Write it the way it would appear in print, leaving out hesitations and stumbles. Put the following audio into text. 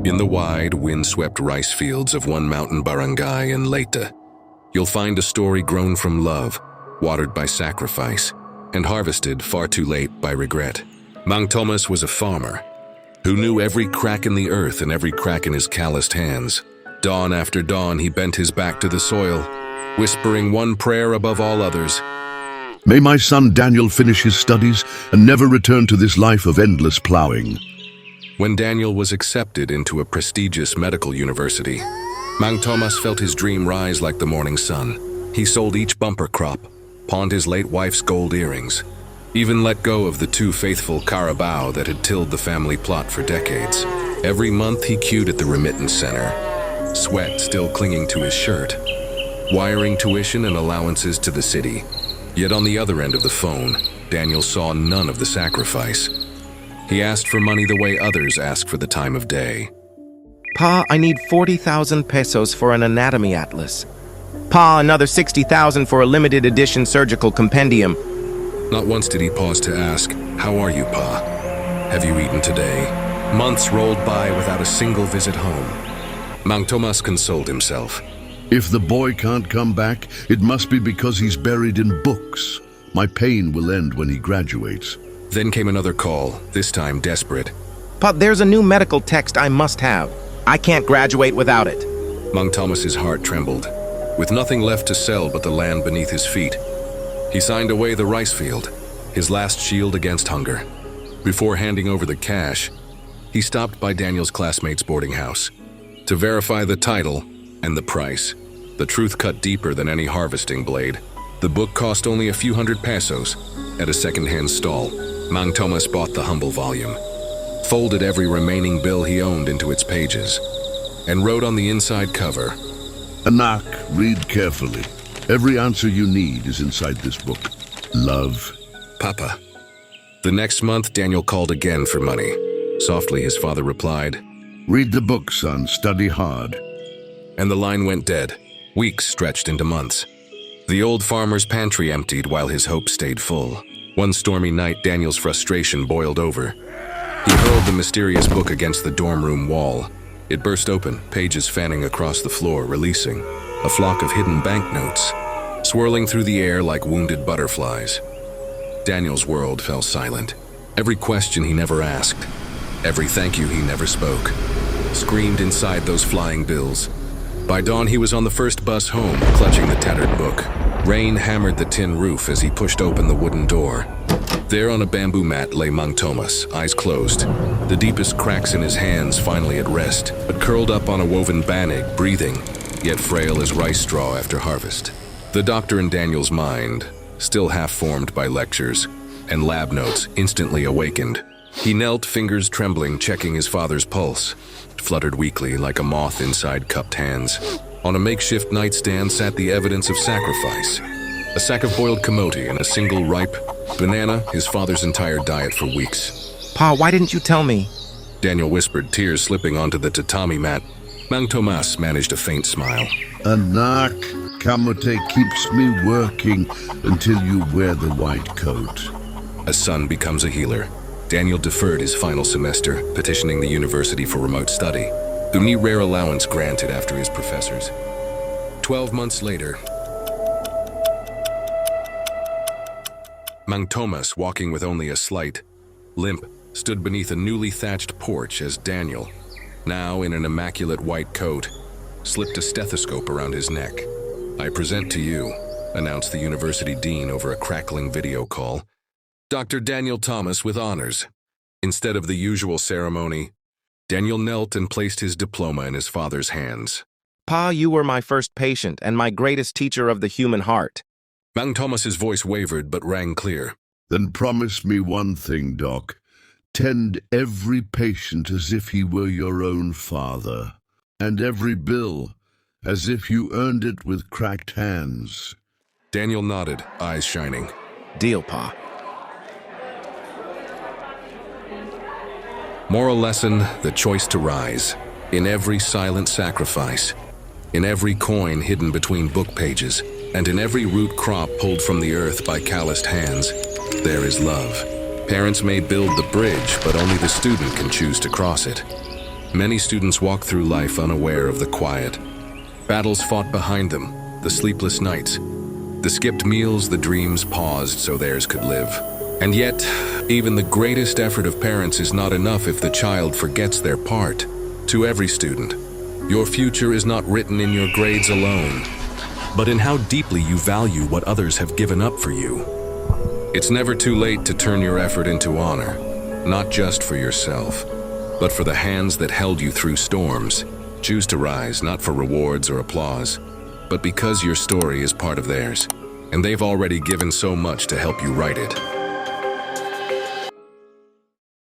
In the wide, wind-swept rice fields of one mountain barangay in Leyte, you'll find a story grown from love, watered by sacrifice, and harvested far too late by regret. Mang Tomas was a farmer who knew every crack in the earth and every crack in his calloused hands. Dawn after dawn, he bent his back to the soil, whispering one prayer above all others. May my son Daniel finish his studies and never return to this life of endless plowing. When Daniel was accepted into a prestigious medical university, Mang Tomas felt his dream rise like the morning sun. He sold each bumper crop, pawned his late wife's gold earrings, even let go of the two faithful carabao that had tilled the family plot for decades. Every month he queued at the remittance center, sweat still clinging to his shirt, wiring tuition and allowances to the city. Yet on the other end of the phone, Daniel saw none of the sacrifice. He asked for money the way others ask for the time of day. Pa, I need 40,000 pesos for an anatomy atlas. Pa, another 60,000 for a limited edition surgical compendium. Not once did he pause to ask, "How are you, Pa? Have you eaten today?" Months rolled by without a single visit home. Mang Tomas consoled himself. If the boy can't come back, it must be because he's buried in books. My pain will end when he graduates. Then came another call, this time desperate. Pa, there's a new medical text I must have. I can't graduate without it. Mang Tomas's heart trembled. With nothing left to sell but the land beneath his feet, he signed away the rice field, his last shield against hunger. Before handing over the cash, he stopped by Daniel's classmate's boarding house to verify the title and the price. The truth cut deeper than any harvesting blade. The book cost only a few hundred pesos at a second-hand stall. Mang Tomas bought the humble volume, folded every remaining bill he owned into its pages, and wrote on the inside cover, Anak, read carefully. Every answer you need is inside this book. Love. Papa. The next month, Daniel called again for money. Softly, his father replied, Read the book, son. Study hard. And the line went dead. Weeks stretched into months. The old farmer's pantry emptied while his hope stayed full. One stormy night, Daniel's frustration boiled over. He hurled the mysterious book against the dorm room wall. It burst open, pages fanning across the floor, releasing a flock of hidden banknotes, swirling through the air like wounded butterflies. Daniel's world fell silent. Every question he never asked, every thank you he never spoke, screamed inside those flying bills. By dawn, he was on the first bus home, clutching the tattered book. Rain hammered the tin roof as he pushed open the wooden door. There on a bamboo mat lay Mang Tomas, eyes closed, the deepest cracks in his hands finally at rest, but curled up on a woven banig, breathing, yet frail as rice straw after harvest. The doctor in Daniel's mind, still half-formed by lectures and lab notes, instantly awakened. He knelt, fingers trembling, checking his father's pulse. It fluttered weakly like a moth inside cupped hands. On a makeshift nightstand sat the evidence of sacrifice. A sack of boiled camote and a single ripe banana, his father's entire diet for weeks. Pa, why didn't you tell me? Daniel whispered, tears slipping onto the tatami mat. Mang Tomas managed a faint smile. Anak, camote keeps me working until you wear the white coat. A son becomes a healer. Daniel deferred his final semester, petitioning the university for remote study, the new rare allowance granted after his professors. 12 months later, Mang Tomas, walking with only a slight limp, stood beneath a newly thatched porch as Daniel, now in an immaculate white coat, slipped a stethoscope around his neck. "I present to you," announced the university dean over a crackling video call, "Dr. Daniel Tomas with honors." Instead of the usual ceremony, Daniel knelt and placed his diploma in his father's hands. Pa, you were my first patient and my greatest teacher of the human heart. Mang Tomas's voice wavered but rang clear. Then promise me one thing, Doc. Tend every patient as if he were your own father, and every bill as if you earned it with cracked hands. Daniel nodded, eyes shining. Deal, Pa. Moral lesson, the choice to rise. In every silent sacrifice, in every coin hidden between book pages, and in every root crop pulled from the earth by calloused hands, there is love. Parents may build the bridge, but only the student can choose to cross it. Many students walk through life unaware of the quiet. Battles fought behind them, the sleepless nights, the skipped meals, the dreams paused so theirs could live. And yet, even the greatest effort of parents is not enough if the child forgets their part. To every student, your future is not written in your grades alone, but in how deeply you value what others have given up for you. It's never too late to turn your effort into honor, not just for yourself, but for the hands that held you through storms. Choose to rise, not for rewards or applause, but because your story is part of theirs, and they've already given so much to help you write it.